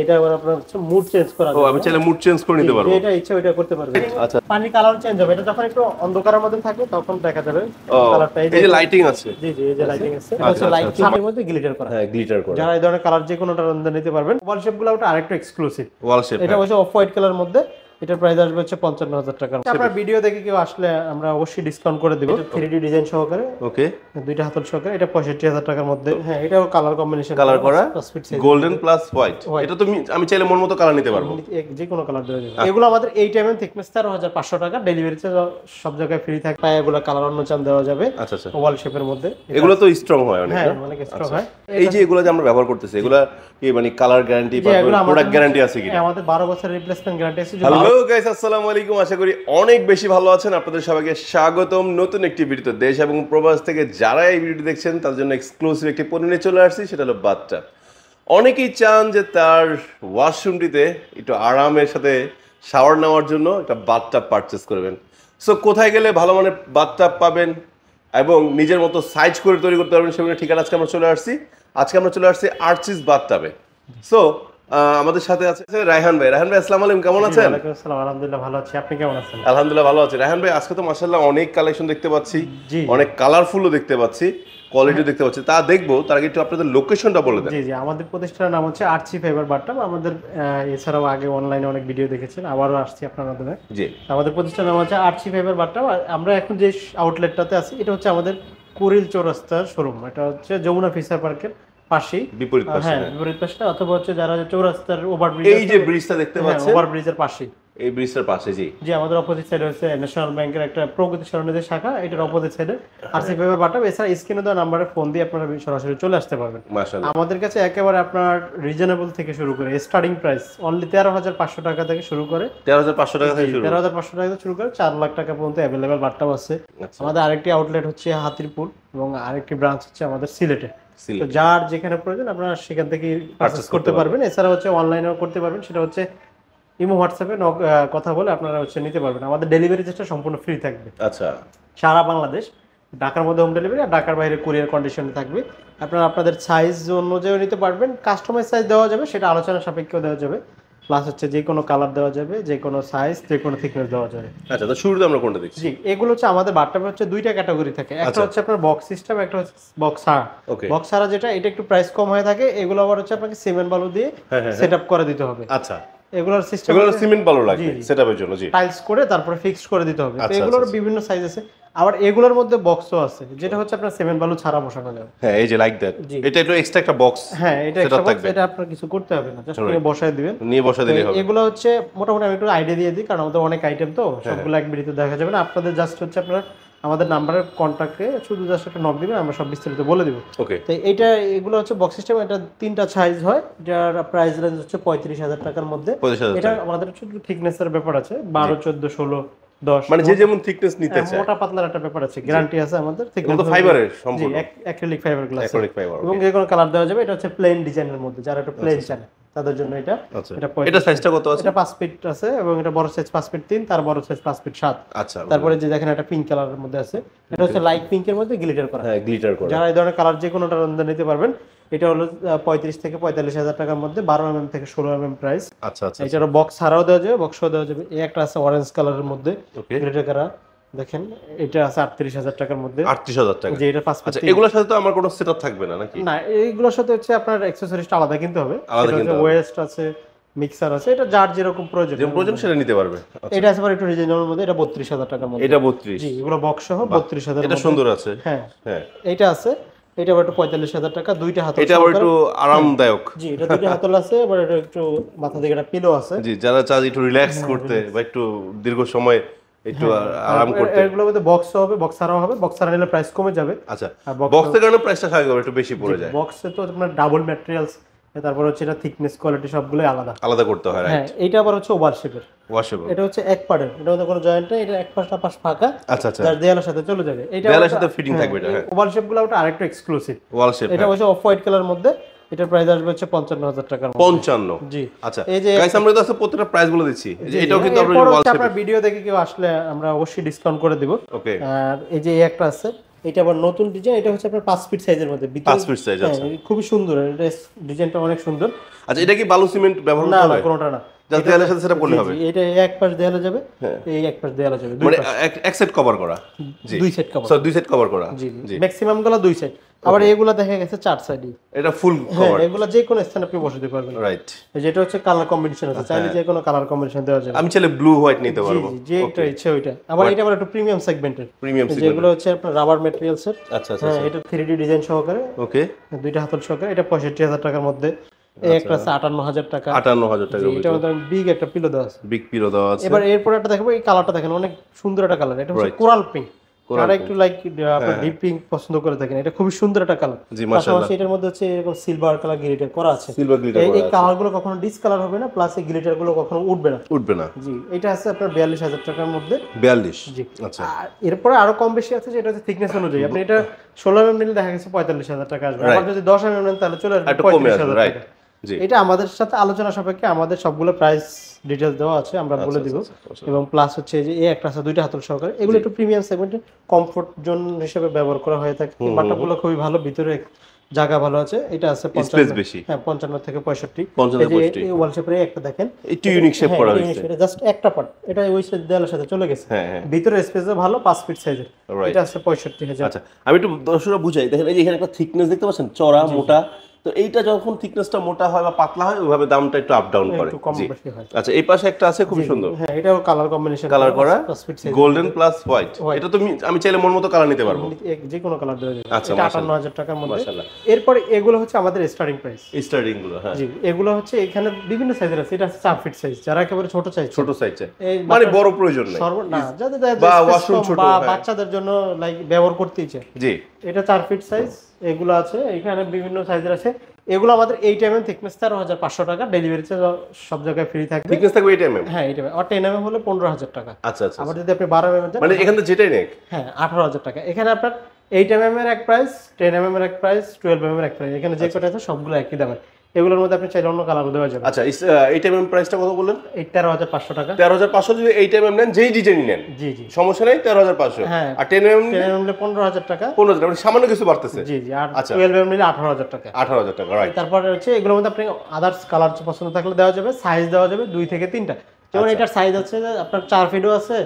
এটা আবার আপনার মুড চেঞ্জ করা ও আমি চাইলে মুড চেঞ্জ করে নিতে পারবো। এটা ইচ্ছা ওইটা করতে পারবেন। আচ্ছা পানি কালার চেঞ্জ হবে, এটা যখন একটু অন্ধকারের মধ্যে থাকবে তখন দেখা যাবে কালারটা। এই যে লাইটিং আছে। জি এই যে লাইটিং আছে, এটা হচ্ছে লাইটিং এর মধ্যে গ্লিটার করা। হ্যাঁ গ্লিটার করা। যারা এই ধরনের কালার যে কোনোটার মধ্যে নিতে পারবেন। ওয়াল শেপগুলো ওটা আরেকটু এক্সক্লুসিভ ওয়াল শেপ। এটা হচ্ছে অফ হোয়াইট কালার মধ্যে, এটার প্রাইস আসবে হচ্ছে 55,000 টাকা। আপনার ভিডিও দেখে কেউ আসলে আমরা অবশ্যই ডিসকাউন্ট করে দেব 3D ডিজাইন সহকারে। ওকে, দুইটা হাতল সহকারে। এটা 65,000 টাকার মধ্যে। হ্যাঁ এটাও কালার কম্বিনেশন কালার করা গোল্ডেন প্লাস হোয়াইট। এটা তো আমি চাইলে মন মতো কালার নিতে পারবো, যে কোনো কালার দেওয়া যাবে। এগুলো আমাদের 8 mm থিকনেস 13,500 টাকা। ডেলিভারি চার্জ সব জায়গায় ফ্রি থাকে। এগুলো কালার অন্য চান দেওয়া যাবে। আচ্ছা আচ্ছা, ওয়াল শেপের মধ্যে। এগুলো তো স্ট্রং হয় অনেক। হ্যাঁ অনেক স্ট্রং হয়। এই যে এগুলো যে আমরা ব্যবহার করতেছি, এগুলো কি মানে কালার গ্যারান্টি বা প্রোডাক্ট গ্যারান্টি আছে কি? আমাদের 12 বছরের রিপ্লেসমেন্ট গ্যারান্টি আছে। হ্যালো গাইস, আসসালামু আলাইকুম। আশা করি অনেক বেশি ভালো আছেন। আপনাদের সবাইকে স্বাগতম নতুন একটি ভিডিওতে। দেশ এবং প্রবাস থেকে যারা এই ভিডিওটি দেখছেন তার জন্য এক্সক্লুসিভ একটি পণ্য নিয়ে চলে আসছি, সেটা হলো বাথটাব। অনেকেই চান যে তার ওয়াশরুমটিতে একটু আরামের সাথে শাওয়ার নেওয়ার জন্য একটা বাথটাব পারচেস করবেন। সো কোথায় গেলে ভালো মানের বাথটাব পাবেন এবং নিজের মতো সাইজ করে তৈরি করতে পারবেন সেগুলো ঠিকানা আজকে আমরা চলে আসছি। আজকে আমরা চলে আসছি আর্চিস বাথটাবে। সো আমাদের সাথে আছে রায়হান ভাই। রায়হান ভাই আসসালামু আলাইকুম, কেমন আছেন? ওয়ালাইকুম আসসালাম, আলহামদুলিল্লাহ ভালো আছি। আপনি কেমন আছেন? আলহামদুলিল্লাহ ভালো আছি। রায়হান ভাই আজকে তো মাশাআল্লাহ অনেক কালেকশন দেখতে পাচ্ছি, অনেক কালারফুলও দেখতে পাচ্ছি, কোয়ালিটিও দেখতে পাচ্ছি। তা দেখবো, তার আগে একটু আপনাদের লোকেশনটা বলে দেন। জি আমাদের প্রতিষ্ঠানের নাম হচ্ছে আর্চি ফাইবার বাথটাব। আমাদের এছাড়াও আগে অনলাইনে অনেক ভিডিও দেখেছেন, আবারও আসছি আপনার মাধ্যমে। জি আমাদের প্রতিষ্ঠানের নাম হচ্ছে আর্চি ফাইবার বাথটাব। আমরা এখন যে আউটলেটটাতে আছি এটা হচ্ছে আমাদের কুড়িল চৌরাস্তার শোরুম। এটা হচ্ছে যমুনা ফিশার পার্কের পাশেই, বিপরীত পাশে। হ্যাঁ বিপরীত পাশে, অথবা হচ্ছে যারা চৌরাস্তার ওভারব্রিজ, এই যে ব্রিজটা দেখতে পাচ্ছেন ওভারব্রিজের পাশেই, এই ব্রিজটার পাশে। জি জি আমাদের অপোজিট সাইডে হচ্ছে ন্যাশনাল ব্যাংকের একটা প্রগতি সরণিতে শাখা, এটার অপোজিট সাইডে আরসি ফাইবার বাথটাব। এছাড়া স্ক্রিনে দেওয়া নাম্বারে ফোন দিয়ে আপনারা সরাসরি চলে আসতে পারবেন। মাশাআল্লাহ, আমাদের কাছে একেবারে আপনার রিজনেবল থেকে শুরু করে স্টার্টিং প্রাইস অনলি 13,500 টাকা থেকে শুরু করে 13,500 টাকা থেকে শুরু, 13,500 টাকা থেকে শুরু করে 4 লাখ টাকা পর্যন্ত অ্যাভেলেবেল বাথটাব আছে। আমাদের আরেকটি আউটলেট হচ্ছে হাতিরপুল এবং আরেকটি ব্রাঞ্চ হচ্ছে আমাদের সিলেটে। তো যার যেখানে প্রয়োজন আপনারা সেখান থেকে পারচেজ করতে পারবেন। এছাড়া হচ্ছে অনলাইনেও করতে পারবেন, সেটা হচ্ছে ইমো হোয়াটসঅ্যাপে কথা বলে আপনারা হচ্ছে নিতে পারবেন। আমাদের ডেলিভারি চার্জটা সম্পূর্ণ ফ্রি থাকবে। আচ্ছা, সারা বাংলাদেশ, ঢাকার মধ্যে হোম ডেলিভারি, আর ঢাকার বাইরে কুরিয়ার কন্ডিশনে থাকবে। আপনারা আপনাদের সাইজ অনুযায়ী নিতে পারবেন। কাস্টমাইজ সাইজ দেওয়া যাবে, সেটা আলোচনা সাপেক্ষেও দেওয়া যাবে। প্লাস হচ্ছে যে কোনো কালার দেওয়া যাবে, যে কোনো সাইজ, যে কোনো থিকনেস দেওয়া যাবে। আচ্ছা, তো শুরুতে আমরা কোনটা দেখছি? জি এগুলো হচ্ছে আমাদের বাথটাবে হচ্ছে দুইটা ক্যাটাগরি থাকে। একটা হচ্ছে আপনার বক্স সিস্টেম, একটা হচ্ছে বক্স ছাড়া। বক্স ছাড়া যেটা, এটা একটু প্রাইস কম হয়ে থাকে। এগুলো আবার হচ্ছে আপনাকে সিমেন্ট বালু দিয়ে সেটআপ করে দিতে হবে। আচ্ছা, এগুলোর সিস্টেম, এগুলো সিমেন্ট বালু লাগবে সেটআপের জন্য। জি টাইলস করে তারপরে ফিক্সড করে দিতে হবে। তো এগুলোর বিভিন্ন সাইজ আছে। আবার এগুলোর মধ্যে বক্সও আছে, যেটা হচ্ছে আপনার সিমেন্ট বালু ছাড়া বসানো যাবে। হ্যাঁ এই যে লাইক দ্যাট, এটা একটু এক্সট্রা একটা বক্স। হ্যাঁ এটা একটা বক্স, এটা আপনার কিছু করতে হবে না, জাস্ট নিয়ে বসায় দিবেন, নিয়ে বসায় দিলেই হবে। এগুলো হচ্ছে মোটামুটি আমি একটু আইডিয়া দিয়ে দিই, কারণ আমাদের অনেক আইটেম তো সবগুলো এক ভিডিওতে দেখা যাবে না। আপনাদের জাস্ট হচ্ছে আপনারা আমাদের নাম্বারের কন্ট্যাক্টে শুধু জাস্ট একটা নক দিবেন, আমরা সব বিস্তারিত বলে দিব। ওকে, তো এইটা এগুলো হচ্ছে বক্স সিস্টেম। এটা তিনটা সাইজ হয়, যার প্রাইস রেঞ্জ হচ্ছে 35,000 টাকার মধ্যে। এটা আমাদের শুধু থিকনেসের ব্যাপার আছে, 12, 14, 16, 10, মানে যে যেমন থিকনেস নিতে চায়। মোটা পাতলার একটা ব্যাপার আছে, গ্যারান্টি আছে আমাদের। থিকনেস তো ফাইবারের সম্পূর্ণ, acrylic fibre glass, acrylic fibre, এবং যে কোনো কালার দেওয়া যাবে। এটা হচ্ছে প্লেন ডিজাইনের মধ্যে, যারা একটু প্লেন চান তাদের জন্য এটা। এটা সাইজটা কত আছে? এটা 5 ফিট আছে, এবং এটা বড় সাইজ 5 ফিট 3, তার বড় সাইজ 5 ফিট 7। আচ্ছা, তারপরে যে দেখেন এটা পিঙ্ক কালারের মধ্যে আছে, এটা হচ্ছে লাইট পিঙ্কের মধ্যে গ্লিটার করা। হ্যাঁ গ্লিটার করা। যারা এই ধরনের কালার যে কোনোটার মধ্যে নিতে পারবেন। এটা হলো 35 থেকে 45,000 টাকার মধ্যে, 12 mm থেকে 16 mm প্রাইস। আচ্ছা আচ্ছা, এটারও বক্স ছাড়াও দেওয়া যাবে, বক্সও দেওয়া যাবে। এই একটা আছে অরেঞ্জ কালারের মধ্যে গ্লিটার করা, দেখেন এটা আছে 38,000 টাকার মধ্যে। 38,000 টাকা, যে এটা 5 ফিট। আচ্ছা, এগুলোর সাথে তো আমার কোনো সেটআপ থাকবে না নাকি? না, এইগুলোর সাথে হচ্ছে আপনার অ্যাকসেসরিজটা আলাদা কিনতে হবে। আলাদা কিনতে হবে। ওয়েস্ট আছে, মিক্সার আছে, এটা যার যেরকম প্রয়োজন সেটা নিতে পারবে। এটা আছে একটু রিজনেবল মধ্যে, এটা 32,000 টাকার মধ্যে। এটা 32? জি এগুলো বক্স সহ 32,000। এটা সুন্দর আছে। হ্যাঁ হ্যাঁ, এটা আছে, এটা আবার একটু 45,000 টাকা। দুইটা হাতল, এটা আবার একটু আরামদায়ক। জি এটা দুইটা হাতল আছে, আবার এটা একটু মাথা দিকে একটা পিলো আছে। জি যারা চায় একটু রিল্যাক্স করতে বা একটু দীর্ঘ সময় একটু আরাম করতে, এগুলোর মধ্যে বক্স হবে, বক্স ছাড়াও হবে। বক্স ছাড়া নিলে প্রাইস কমে যাবে। আচ্ছা, বক্সের কারণে প্রাইসটা স্বাভাবিকভাবে একটু বেশি পড়ে যায়। বক্সে তো আপনার ডাবল ম্যাটেরিয়ালস, তারপর হচ্ছে এটা থিকনেস, কোয়ালিটি সবগুলোই আলাদা আলাদা করতে হয়। হ্যাঁ, এটা আবার হচ্ছে ওভার শেপের। এটা হচ্ছে এক পার্টের, এটা মধ্যে কোনো জয়েন্ট নেই, এটা এক পাশ ফাঁকা। আচ্ছা আচ্ছা, যার দেয়ালের সাথে চলে যাবে। এটা দেয়ালের সাথে ফিটিং থাকবে। এটা ওভার শেপগুলো ওটা আরেকটু এক্সক্লুসিভ ওয়াল শেপ। এটা হচ্ছে অফ হোয়াইট কালার মধ্যে, এটার প্রাইস আসবে হচ্ছে 55,000 টাকার মধ্যে। 55? জি আচ্ছা, গাইস আমরা তো প্রত্যেকটা প্রাইস বলে দিচ্ছি। এটাও কিন্তু আপনার ভিডিও দেখে কেউ আসলে আমরা অবশ্যই ডিসকাউন্ট করে দিব। ওকে, আর এই যে একটা আছে, এটা আবার নতুন ডিজাইন, এটা হচ্ছে আপনার 5 ফিট সাইজের মধ্যে, 5 ফিট সাইজ। আচ্ছা, খুবই সুন্দর, এটা ডিজাইনটা অনেক সুন্দর। আচ্ছা, এটা কি বালু সিমেন্ট ব্যবহার না করা না হয়? কোনোটা না, জাস্ট দেয়ালের সাথে সেটা করলে হবে। এটা এক পাশ দেয়ালে যাবে, এই এক পাশ দেয়ালে যাবে, মানে এক সেট কভার করা, জি দুই সেট কভার, দুই সেট কভার করা, জি জি ম্যাক্সিমাম গুলো দুই সাইড। আবার এগুলা দেখা গেছে 4 সাইডই, এটা ফুল হ্যাঁ কভার, এগুলা যে কোনো স্থানে আপনি বসাতে পারবেন। রাইট। যেটা হচ্ছে কালার কম্বিনেশন আছে, চাইলে যে কোনো কালার কম্বিনেশন দেওয়া যাবে। আমি চাইলে ব্লু হোয়াইট নিতে পারবো, জি যেটা ইচ্ছে ওইটা। আবার এটা আবার একটু প্রিমিয়াম সেগমেন্টের, প্রিমিয়াম যেগুলো হচ্ছে আপনার রাবার ম্যাটেরিয়ালসের। আচ্ছা আচ্ছা, হ্যাঁ এটা 3D ডিজাইন সহকারে, ওকে, দুইটা হাতল সহকারে, এটা 65,000 টাকার মধ্যে। এই একটা আছে 58,000 টাকা, 58,000 টাকা। এটা মধ্যে বিগ একটা পিলো দেওয়া আছে, বিগ পিলো দেওয়া আছে। এবার এরপর একটা দেখাবো, এই কালারটা দেখেন অনেক সুন্দর একটা কালার, এটা হচ্ছে কোরাল পিঙ্ক। যারা একটু লাইক আপনার ডিপ পিঙ্ক পছন্দ করে থাকেন, এটা খুবই সুন্দর একটা কালার। জি মাশাআল্লাহ, পাশাপাশি এটার মধ্যে হচ্ছে এরকম সিলভার কালার গ্লিটার করা আছে, সিলভার গ্লিটার করা এই কালারগুলো কখনো ডিসকালার হবে না, প্লাস এই গ্লিটার গুলো কখনো উঠবে না, উঠবে না। জি এটা আছে আপনার 42,000 টাকার মধ্যে। 42, জি আচ্ছা। আর এরপরে আরো কম বেশি আছে, যেটা হচ্ছে থিকনেস অনুযায়ী। আপনি এটা 16 mm নিলে দেখা গেছে 45,000 টাকা আসবে, আবার যদি 10 mm নেন তাহলে চলে আসবে 35,000 টাকা। জি এটা আমাদের সাথে আলোচনা সাপেক্ষে আমাদের সবগুলো প্রাইস ডিটেইলস দেওয়া আছে, আমরা বলে দিব। এবং প্লাস হচ্ছে যে এই একটা আছে দুইটা হাতল সহকারে, এগুলো একটু প্রিমিয়াম সেগমেন্টে কমফোর্ট জোন হিসেবে ব্যবহার করা হয়ে থাকে। বাটাগুলো খুবই ভালো, ভিতরে জায়গা ভালো আছে। এটা আছে 55 বেশি, হ্যাঁ 55 থেকে 65। 55 এই ওয়াল শেপের একটা দেখেন, একটু ইউনিক শেপ করা হয়েছে, এটা জাস্ট একটা পার্ট, এটা ওই সাইড দেয়ালের সাথে চলে গেছে। হ্যাঁ ভিতরে স্পেসও ভালো, 5 ফিট সাইজের, এটা আছে 65,000। আচ্ছা, আমি একটু দর্শকরা বুঝাই, দেখেন এই যে এখানে একটা থিকনেস দেখতে পাচ্ছেন, চড়া মোটা। তো এইটা যখন থিকনেসটা মোটা হয় বা পাতলা হয়, ওইভাবে দামটা একটু আপ ডাউন করে। জি আচ্ছা, এই পাশে একটা আছে খুবই সুন্দর, হ্যাঁ এটাও কালার কম্বিনেশন কালার করা, 5 fit size, golden plus white. এটা তো আমি চাইলে মন মতো কালার নিতে পারবো, যে কোনো কালার দেওয়া যাবে। আচ্ছা, এটা 58,000 টাকার মধ্যে। মাশাআল্লাহ। এরপর এগুলো হচ্ছে আমাদের স্টার্টিং প্রাইস, স্টার্টিং গুলো, হ্যাঁ জি এগুলো হচ্ছে এখানে বিভিন্ন সাইজের আছে। এটা আছে 4 ফিট সাইজ, যারা একেবারে ছোট চাই, ছোট সাইজ চাই, মানে বড় প্রয়োজন নেই, না যাদের বা ওয়াশরুম ছোট বা বাচ্চাদের জন্য লাইক ব্যবহার করতে চায়, জি এটা 4 ফিট সাইজ। এগুলো আছে এখানে বিভিন্ন সাইজের আছে। এগুলো আমাদের 8 mm থিকনেস 13,500 টাকা, ডেলিভারি চার্জ সব জায়গায় ফ্রি থাকবে। থিকনেস থাকবে 8 mm, হ্যাঁ 8 mm, আর 10 mm হলে 15,000 টাকা। আচ্ছা আচ্ছা, আবার যদি আপনি 12 mm যান, মানে এখান থেকে যেটাই নেক, হ্যাঁ 18,000 টাকা। এখানে আপনার 8 mm এর এক প্রাইস, 10 mm এর এক প্রাইস, 12 mm এর এক প্রাইস। এখানে যে কটা আছে সবগুলো একই দামের। এগুলোর মধ্যে আপনি চাইলে অন্য কালার দেওয়া যাবে। আচ্ছা, 8 mm প্রাইসটা কত বললেন? 13,500 টাকা। 13,500 যদি 8 mm নেন, যেই ডিজাইনই নেন, জি জি সমস্যা নেই, 13,500। হ্যাঁ। আর 10 mm 10 mm নিলে 15,000 টাকা। 15,000, মানে সামান্য কিছু বাড়তেছে। জি জি। আর 12 mm নিলে 18,000 টাকা। 18,000 টাকা, রাইট। তারপরে হচ্ছে এগুলোর মধ্যে আপনি আদার্স কালার পছন্দ থাকলে দেওয়া যাবে, সাইজ দেওয়া যাবে 2 থেকে 3টা। যেমন এটার সাইজ আছে আপনার 4 ফিটও আছে,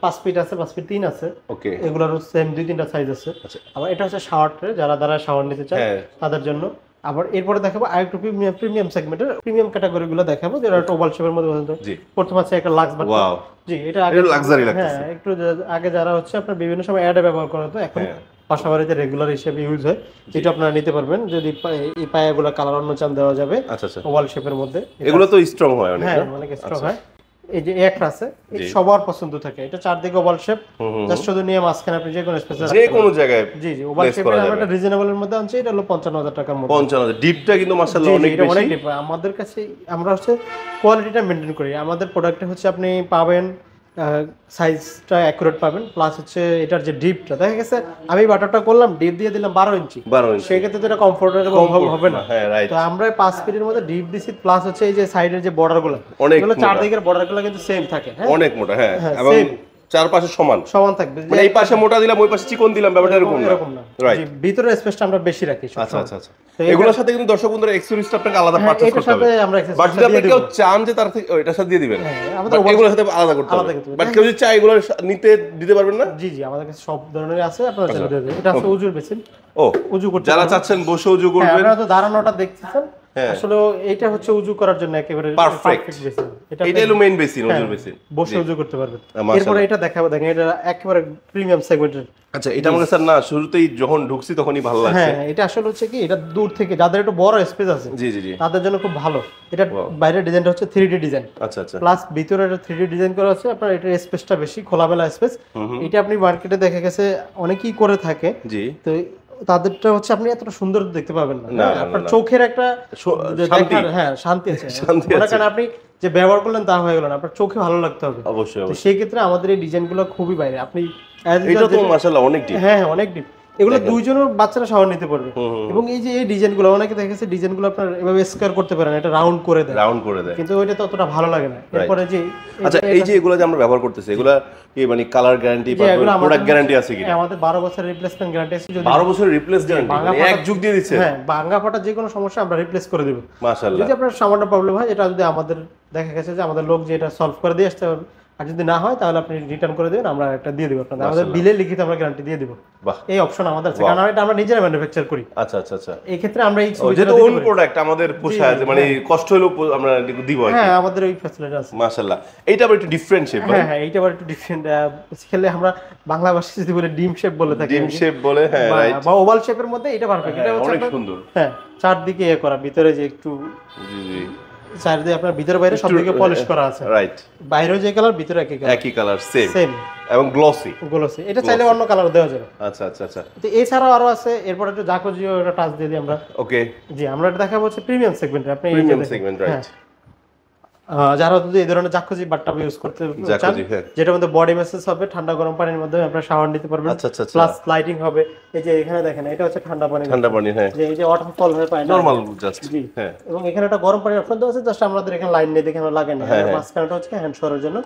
5 ফিট আছে, 5 ফিট 3 আছে। ওকে, এগুলোরও সেম 2-3টা সাইজ আছে। আবার এটা হচ্ছে শাওয়ার ট্রে, যারা শাওয়ার নিতে চায় তাদের জন্য। আবার এরপরে দেখাবো আরেকটু প্রিমিয়াম সেগমেন্টের প্রিমিয়াম ক্যাটাগরিগুলো দেখাবো, যেটা একটা ওভাল শেপের মধ্যে পছন্দ। প্রথম আছে একটা লাক্স বাটন, ওয়াও, জি এটা আগে লাক্সারি লাগতেছে। হ্যাঁ একটু আগে যারা হচ্ছে আপনার বিভিন্ন সময় অ্যাডে ব্যবহার করা হতো, এখন পাশাপাশিতে রেগুলার হিসেবে ইউজ হয়। এটা আপনারা নিতে পারবেন যদি এই পায়াগুলো কালার অন্য চান দেওয়া যাবে। আচ্ছা আচ্ছা, ওভাল শেপের মধ্যে এগুলো তো স্ট্রং হয় অনেক, হ্যাঁ অনেক স্ট্রং হয়। এই যে একটা আছে, এই সবার পছন্দ থাকে, এটা চারদিকে ওভাল শেপ, জাস্ট শুধু নিয়ে মাঝখানে আপনি যে কোনো স্পেসে যে কোনো জায়গায়, জি জি ওভাল শেপের আমরা রিজনেবলের মধ্যে আনছি। এটা হলো 55,000 টাকার মধ্যে। 55,000, ডিপটা কিন্তু মাশাআল্লাহ অনেক বেশি। অনেক ডিপ। আমাদের কাছে আমরা হচ্ছে কোয়ালিটিটা মেইনটেইন করি। আমাদের প্রোডাক্টে হচ্ছে আপনি পাবেন সাইজটা অ্যাকুরেট পাবেন, প্লাস হচ্ছে এটার যে ডিপটা দেখা গেছে আমি বাটারটা করলাম ডিপ দিয়ে দিলাম 12 ইঞ্চি, সেই ক্ষেত্রে তো এটা কমফোর্টেবল হবে না। হ্যাঁ রাইট। তো আমরা 5 ফিটের মধ্যে ডিপ দিছি, প্লাস হচ্ছে এই যে সাইডের যে বর্ডারগুলো, এগুলো চারদিকের বর্ডারগুলো কিন্তু সেম থাকে, হ্যাঁ অনেক মোটা, হ্যাঁ এবং চারপাশে সমান থাকবে। মানে এই পাশে মোটা দিলাম, ওই পাশে চিকন দিলাম, ব্যাপারটা এরকম না, রাইট। ভিতরের স্পেসটা আমরা বেশি রাখি। আচ্ছা আচ্ছা আচ্ছা, এগুলোর সাথে কিন্তু দর্শক বন্ধুরা এক্সেসরিজটা আপনাকে আলাদা পারচেজ করতে হবে। আমরা বাট যদি আপনি কেউ চান যে তার থেকে এটার সাথে দিয়ে দিবেন, আমাদের এগুলোর সাথে আলাদা করতে হবে। বাট কেউ যদি চায় এগুলো নিতে দিতে পারবেন না? জি জি, আমাদের কাছে সব ধরনের আছে, আপনারা চাইলে দিয়ে দেবেন। এটা আছে উজুর বেসিন। ও উজু করতে যারা চাচ্ছেন বসে উজু করবেন, আপনারা তো দাঁড়ানোটা দেখতেছেন, আসলে এটা হচ্ছে উজু করার জন্য একেবারে পারফেক্ট বেসিন। এটা হলো মেইন বেসিন, উজুর বেসিন, বসে উজু করতে পারবেন। এরপর এটা দেখাবো, দেখেন এটা একেবারে প্রিমিয়াম সেগমেন্টের। আচ্ছা, এটা আমাকে স্যার না শুরুতেই যখন ঢুকছি তখনই ভালো লাগছে। হ্যাঁ, এটা আসলে হচ্ছে কি, এটা দূর থেকে যাদের একটু বড় স্পেস আছে, জি জি জি, তাদের জন্য খুব ভালো। এটা বাইরের ডিজাইনটা হচ্ছে 3D ডিজাইন, আচ্ছা আচ্ছা, প্লাস ভিতরে এটা 3D ডিজাইন করা আছে। আপনার এটা স্পেসটা বেশি, খোলামেলা স্পেস। এটা আপনি মার্কেটে দেখা গেছে অনেকেই করে থাকে, জি। তো তাদেরটা হচ্ছে আপনি এতটা সুন্দর দেখতে পাবেন না। আপনার চোখের একটা শান্তি আছে, কারণ আপনি যে ব্যবহার করলেন তা হয়ে গেল না, আপনার চোখে ভালো লাগতে হবে অবশ্যই। তো সেই ক্ষেত্রে আমাদের এই ডিজাইনগুলো খুবই বাইরে। আপনি এটা তো মাশাআল্লাহ অনেক ডিপ, হ্যাঁ অনেক ডিপ। এগুলো দুইজনের বাচ্চারা শাওয়ার নিতে পারবে। এবং এই যে এই ডিজাইনগুলো অনেকে দেখেছে ডিজাইনগুলো আপনার এভাবে স্কয়ার করতে পারেন, এটা রাউন্ড করে দেয় কিন্তু ওইটা তো অতটা ভালো লাগে না। এরপরে যে আচ্ছা এই যে এগুলো যে আমরা ব্যবহার করতেছি এগুলো কি মানে কালার গ্যারান্টি বা প্রোডাক্ট গ্যারান্টি আছে কি? আমাদের 12 বছরের রিপ্লেসমেন্ট গ্যারান্টি আছে। যদি 12 বছরের রিপ্লেস গ্যারান্টি মানে এক যুগ দিয়ে দিচ্ছে? হ্যাঁ, ভাঙা ফাটা যে কোনো সমস্যা আমরা রিপ্লেস করে দেব। মাশাআল্লাহ। যদি আপনার সামান্য প্রবলেম হয় এটা যদি আমাদের দেখা গেছে যে আমাদের লোক যে এটা সলভ করে দিয়ে আসতে পারবে, আর যদি না হয় তাহলে আপনি রিটার্ন করে দেবেন, আমরা একটা দিয়ে দেব আপনাদের। আমাদের বিলে লিখিত আমরা গ্যারান্টি দিয়ে দেব। বাহ, এই অপশন আমাদের আছে, কারণ এটা আমরা নিজেরা ম্যানুফ্যাকচার করি। আচ্ছা আচ্ছা আচ্ছা, এই ক্ষেত্রে আমরা এই যেটা ওন প্রোডাক্ট আমাদের পোষায় মানে কষ্ট হলেও আমরা দিব আর কি। হ্যাঁ, আমাদের ওই ফ্যাসিলিটি আছে। মাশাআল্লাহ। এইটা আবার একটু ডিফারেন্ট শেপ ভাই। হ্যাঁ, এইটা আবার একটু ডিফারেন্ট। বেসিক্যালি আমরা বাংলা ভাষায় যদি বলে ডিম শেপ বলে থাকি, ডিম শেপ বলে, হ্যাঁ রাইট, বা ওভাল শেপের মধ্যে এটা পারফেক্ট। এটা হচ্ছে অনেক সুন্দর। হ্যাঁ, চারদিকে ইয়ে করা, ভিতরে যে একটু জি জি চারদিকে আপনার ভিতরে বাইরে সব দিকে পলিশ করা আছে। রাইট, বাইরেও যে কালার ভিতরে একই কালার সেম সেম এবং গ্লসি। এটা চাইলে অন্য কালার দেওয়া যাবে। আচ্ছা আচ্ছা আচ্ছা, তো এছাড়াও আরো আছে। এরপর একটু জাকুজিও একটা টাচ দিয়ে দিই আমরা। ওকে জি, আমরা এটা দেখাবো হচ্ছে প্রিমিয়াম সেগমেন্টে। আপনি প্রিমিয়াম সেগমেন্ট রাইট। যারা যদি এই ধরনের জাকুজি বাথটাব ইউজ করতে চান, যেটার মধ্যে বডি ম্যাসেজ হবে, ঠান্ডা গরম পানির মধ্যে আপনারা শাওয়ার নিতে পারবেন, প্লাস লাইটিং হবে। এই যে এখানে দেখেন এটা হচ্ছে ঠান্ডা পানি, হ্যাঁ, যে এই যে ওয়াটারফল হয়ে পায় নরমাল জাস্ট, হ্যাঁ। এবং এখানে একটা গরম পানির অপশন দেওয়া আছে, জাস্ট আমাদের এখানে লাইন নেই দেখে আমরা লাগাই না। মাঝখানটা হচ্ছে হ্যান্ড শাওয়ারের জন্য,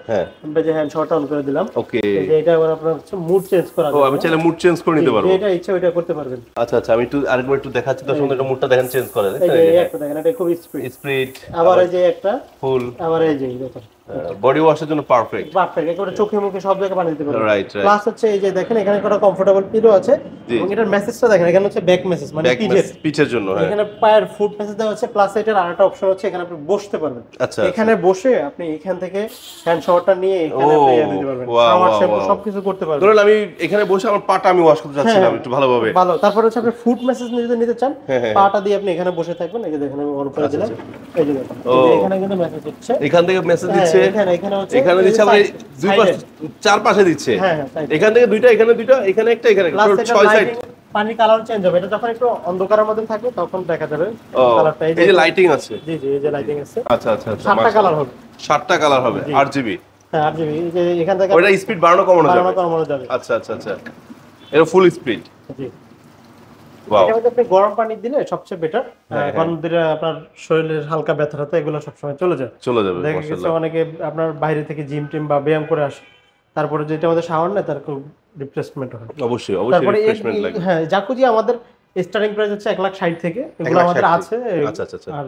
আমরা যে হ্যান্ড শাওয়ারটা অন করে দিলাম। ওকে, এই যে এটা আবার আপনার হচ্ছে মুড চেঞ্জ করা ও আমি চাইলে মুড চেঞ্জ করে নিতে পারবো, এটা ইচ্ছা ওইটা করতে পারবেন। আচ্ছা আচ্ছা, আমি একটু আরেকবার একটু দেখাচ্ছি তো, সুন্দর একটা মুডটা দেখেন চেঞ্জ করে দেন। এই যে একটা দেখেন, এটা খুব স্পিড, আবার এই যে একটা ফুল, আবার এই যে দেখেন বডি ওয়াশের জন্য পারফেক্ট একেবারে চোখে মুখে সব জায়গায় পানি দিতে পারবেন। রাইট। প্লাস হচ্ছে এই যে দেখেন এখানে একটা কমফোর্টেবল পিলো আছে, এবং এটার মেসেজটা দেখেন, এখানে হচ্ছে ব্যাক মেসেজ মানে পিচের জন্য, হ্যাঁ এখানে পায়ের ফুট মেসেজ দেওয়া আছে। প্লাস এটার আরেকটা অপশন হচ্ছে এখানে আপনি বসতে পারবেন। আচ্ছা, এখানে বসে আপনি এখান থেকে হ্যান্ড শাওয়ারটা নিয়ে এখানে আপনি দিতে পারবেন, শাওয়ার শ্যাম্পু সবকিছু করতে পারবেন। ধরুন আমি এখানে বসে আমার পাটা আমি ওয়াশ করতে যাচ্ছিলাম একটু ভালোভাবে, ভালো। তারপর হচ্ছে আপনি ফুট মেসেজ যদি নিতে চান, পাটা দিয়ে আপনি এখানে বসে থাকবেন। এই যে দেখেন আমি অন করে দিলাম, এই যে দেখেন এখানে কিন্তু মেসেজ হচ্ছে, এখান থেকে মেসেজ দিচ্ছে, এখানে হচ্ছে এখানে দিচ্ছে, আবার দুই পাশে চার পাশে দিচ্ছে, এখান থেকে দুইটা, এখানে দুইটা, এখানে একটা, এখানে ছয় সাইড। পানি কালার চেঞ্জ হবে, এটা যখন একটু অন্ধকারের মধ্যে থাকবে তখন দেখা যাবে কালারটা। এই যে লাইটিং আছে, জি জি, এই যে লাইটিং আছে। আচ্ছা আচ্ছা, 7টা কালার হবে, 7টা কালার হবে, আরজিবি। হ্যাঁ, আরজিবি। এই যে এখান থেকে ওটা স্পিড বাড়ানো কমানো যাবে। আচ্ছা আচ্ছা আচ্ছা, এটা ফুল স্পিড। জি, ওয়াও। এটা আপনি গরম পানি দিলে সবচেয়ে বেটার। গরম দিলে আপনার শরীরের হালকা ব্যথা এগুলো সবসময় চলে যাবে। দেখা গেছে অনেকে আপনার বাইরে থেকে জিম টিম বা ব্যায়াম করে আসে, তারপরে যেটা আমাদের শাওয়ার নেয় তার খুব রিপ্লেসমেন্ট হয়। অবশ্যই রিপ্লেসমেন্ট লাগে। হ্যাঁ, জাকুজি আমাদের স্টার্টিং প্রাইস হচ্ছে 1,60,000 থেকে, এগুলো আমাদের আছে। আচ্ছা আচ্ছা, আর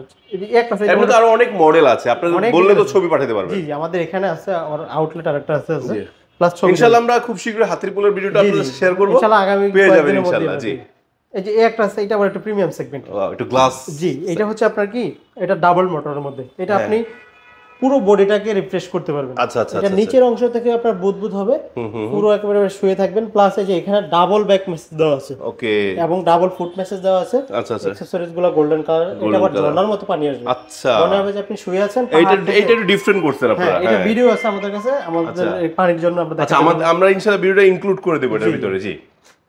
একটা আছে, এর মধ্যে আরো অনেক মডেল আছে, আপনারা বললে তো ছবি পাঠাতে পারবেন। জি জি, আমাদের এখানে আছে, আর আউটলেট আরেকটা আছে। প্লাস ছবি ইনশাআল্লাহ আমরা খুব শীঘ্রই হাতিরপুলের ভিডিওটা আপনাদের শেয়ার করব, ইনশাআল্লাহ আগামী পেয়ে যাবেন ইনশাআল্লাহ। জি, এই যে একটা আছে, এটা আবার একটু প্রিমিয়াম সেগমেন্ট, একটু গ্লাস। জি, এটা হচ্ছে আপনার কি, এটা ডাবল মোটরের মধ্যে, এটা আপনি পুরো বডিটাকে রিফ্রেশ করতে পারবেন। আচ্ছা আচ্ছা, এটা নিচের অংশ থেকে আপনার বুদবুদ হবে, পুরো একেবারে শুয়ে থাকবেন। প্লাস এই যে এখানে ডাবল ব্যাক মেসেজ দেওয়া আছে, ওকে, এবং ডাবল ফুট মেসেজ দেওয়া আছে। আচ্ছা আচ্ছা, অ্যাকসেসরিজ গুলো গোল্ডেন কালার, এটা আবার ঝর্ণার মতো পানি আসবে। আচ্ছা, মনে হবে যে আপনি শুয়ে আছেন। এটা একটু ডিফারেন্ট করছেন আপনারা। হ্যাঁ, এটা ভিডিও আছে আমাদের কাছে, আমাদের এই পানির জন্য আমরা দেখাবো। আচ্ছা, আমরা ইনশাআল্লাহ ভিডিওটা ইনক্লুড করে দেব এর ভিতরে। জি,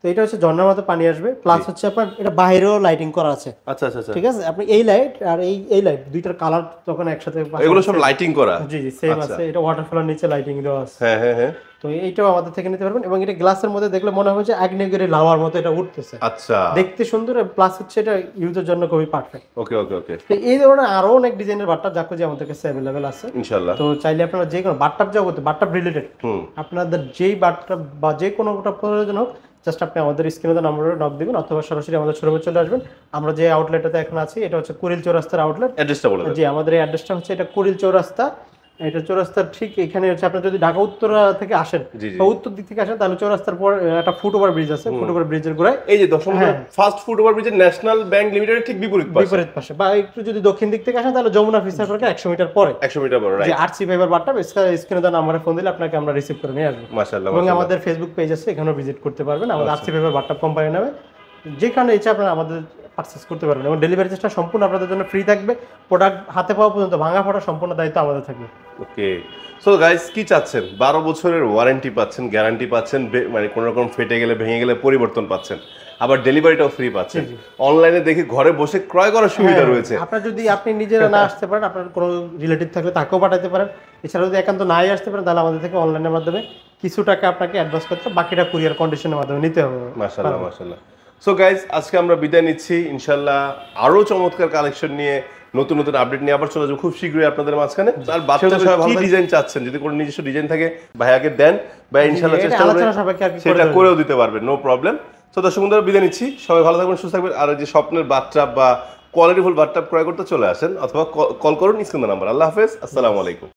তো এটা হচ্ছে ঝর্ণার মতো পানি আসবে। প্লাস হচ্ছে আপনার এটা বাইরেও লাইটিং করা আছে। আচ্ছা আচ্ছা, ঠিক আছে। আপনি এই লাইট আর এই লাইট দুইটার কালার তখন একসাথে, এগুলো সব লাইটিং করা। জি জি, সেম আছে। এটা ওয়াটারফলের নিচে লাইটিং দেওয়া আছে। হ্যাঁ হ্যাঁ হ্যাঁ, তো এইটাও আমাদের থেকে নিতে পারবেন। এবং এটা গ্লাসের মধ্যে দেখলে মনে হবে যে আগ্নেয়গিরি লাভার মতো এটা উঠতেছে। আচ্ছা, দেখতে সুন্দর। প্লাস হচ্ছে এটা ইউজের জন্য খুবই পারফেক্ট। ওকে ওকে ওকে। তো এই ধরনের আরো অনেক ডিজাইনের বাথটাব জাকুজি আমাদের কাছে अवेलेबल আছে ইনশাআল্লাহ। তো চাইলে আপনারা যে কোনো বাথটাব জগতে, বাথটাব রিলেটেড আপনাদের যেই বাথটাব বা যে কোনোটা প্রয়োজন হোক, জাস্ট আপনি আমাদের স্ক্রিনে নম্বরে নক দিবেন, অথবা সরাসরি আমাদের শোরুমে চলে আসবেন। আমরা যে আউটলেটটাতে এখন আছি এটা হচ্ছে কুড়িল চৌরাস্তার আউটলেট। অ্যাড্রেসটা বলে দেন। জি, আমাদের এই অ্যাড্রেসটা হচ্ছে এটা কুড়িল চৌরাস্তা। এটা চৌরাস্তার ঠিক এখানে হচ্ছে, আপনি যদি ঢাকা উত্তরা থেকে আসেন বা উত্তর দিক থেকে আসেন, তাহলে চৌরাস্তার পর একটা ফুটওভার ব্রিজ আছে, ফুটওভার ব্রিজের গোড়ায় এই যে দশম ফার্স্ট ফুটওভার ব্রিজের ন্যাশনাল ব্যাংক লিমিটেডের ঠিক বিপরীত পাশে। বা একটু যদি দক্ষিণ দিক থেকে আসেন তাহলে যমুনা ফিসার পার্কে 100 মিটার পরে, 100 মিটার পরে যে আরসি ফাইবার বাটটা স্ক্রিনে দেওয়া নম্বরে ফোন দিলে আপনাকে আমরা রিসিভ করে নিয়ে আসবো। মাশাআল্লাহ। এবং আমাদের ফেসবুক পেজ আছে, এখানেও ভিজিট করতে পারবেন। আমাদের আরসি ফাইবার বাটটা কোম্পানি নামে, যেখানে ইচ্ছা আপনারা আমাদের পারচেজ করতে পারবেন। এবং ডেলিভারি চার্জটা সম্পূর্ণ আপনাদের জন্য ফ্রি থাকবে। প্রোডাক্ট হাতে পাওয়া পর্যন্ত ভাঙা ফাটা সম্পূর্ণ দায়িত্ব আমাদের থাকবে। ওকে, সো গাইস, কি চাচ্ছেন? 12 বছরের ওয়ারেন্টি পাচ্ছেন, গ্যারান্টি পাচ্ছেন, মানে কোনো রকম ফেটে গেলে ভেঙে গেলে পরিবর্তন পাচ্ছেন, আবার ডেলিভারিটাও ফ্রি পাচ্ছেন। অনলাইনে দেখে ঘরে বসে ক্রয় করার সুবিধা রয়েছে। আপনার যদি আপনি নিজেরা না আসতে পারেন, আপনার কোনো রিলেটিভ থাকলে তাকেও পাঠাতে পারেন। এছাড়া যদি একান্ত নাই আসতে পারেন, তাহলে আমাদের থেকে অনলাইনের মাধ্যমে কিছু টাকা আপনাকে অ্যাডভান্স করতে হবে, বাকিটা কুরিয়ার কন্ডিশনের মাধ্যমে নিতে হবে। মাশাআল্লাহ মাশাআল্লাহ। সো গাইস, আজকে আমরা বিদায় নিচ্ছি। ইনশাআল্লাহ আরো চমৎকার কালেকশন নিয়ে নতুন নতুন আপডেট নিয়ে আবার চলে যাবো খুব শীঘ্রই আপনাদের মাঝখানে। আর বাচ্চাদের সবাই ভালো ডিজাইন চাচ্ছেন, যদি কোনো নিজস্ব ডিজাইন থাকে ভাইয়াকে দেন, ভাই ইনশাআল্লাহ চেষ্টা করবে সেটা করেও দিতে পারবে, নো প্রবলেম। সো দর্শক বন্ধুরা, বিদায় নিচ্ছি, সবাই ভালো থাকবেন, সুস্থ থাকবেন। আর যে স্বপ্নের বাথটাব বা কোয়ালিটিফুল বাথটাব ক্রয় করতে চলে আসেন অথবা কল করুন স্ক্রিনের নাম্বার। আল্লাহ হাফেজ, আসসালামু আলাইকুম।